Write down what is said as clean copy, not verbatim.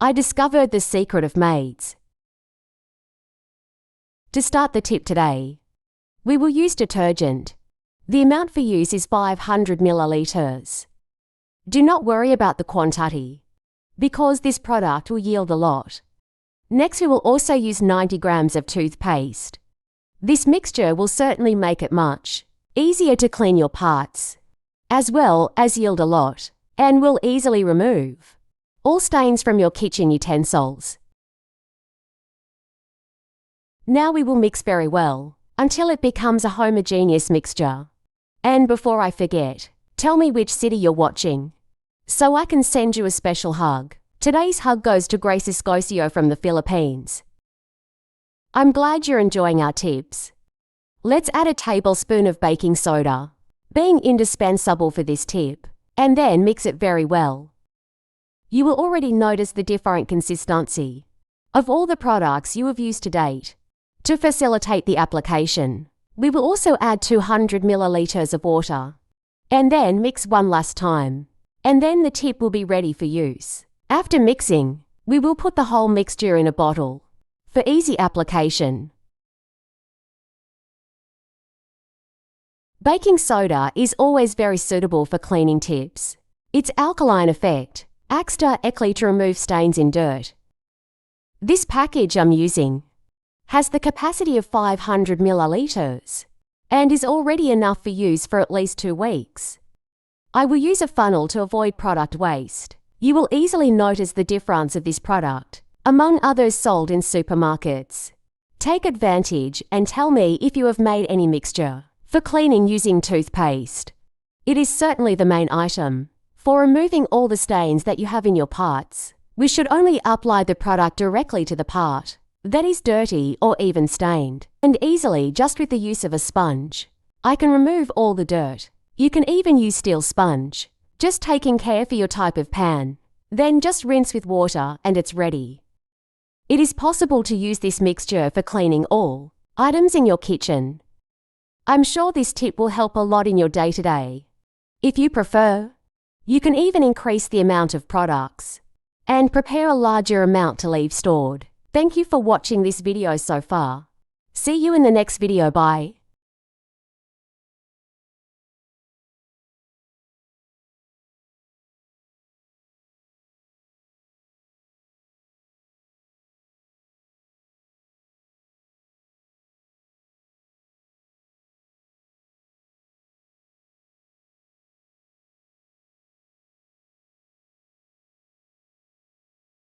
I discovered the secret of maids. To start the tip today, we will use detergent. The amount for use is 500 milliliters. Do not worry about the quantity, because this product will yield a lot. Next, we will also use 90 grams of toothpaste. This mixture will certainly make it much easier to clean your parts, as well as yield a lot, and will easily remove all stains from your kitchen utensils. Now we will mix very well until it becomes a homogeneous mixture. And before I forget, tell me which city you're watching, so I can send you a special hug. Today's hug goes to Grace Escocio from the Philippines. I'm glad you're enjoying our tips. Let's add a tablespoon of baking soda, being indispensable for this tip, and then mix it very well. You will already notice the different consistency of all the products you have used to date. To facilitate the application, we will also add 200 milliliters of water, and then mix one last time, and then the tip will be ready for use. After mixing, we will put the whole mixture in a bottle for easy application. Baking soda is always very suitable for cleaning tips. Its alkaline effect acts directly to remove stains in dirt. This package I'm using has the capacity of 500 milliliters and is already enough for use for at least 2 weeks. I will use a funnel to avoid product waste. You will easily notice the difference of this product among others sold in supermarkets. Take advantage and tell me if you have made any mixture for cleaning using toothpaste. It is certainly the main item for removing all the stains that you have in your parts. We should only apply the product directly to the part that is dirty or even stained, and easily just with the use of a sponge. I can remove all the dirt. You can even use steel sponge, just taking care for your type of pan. Then just rinse with water and it's ready. It is possible to use this mixture for cleaning all items in your kitchen. I'm sure this tip will help a lot in your day-to-day. If you prefer, you can even increase the amount of products and prepare a larger amount to leave stored. Thank you for watching this video so far. See you in the next video. Bye.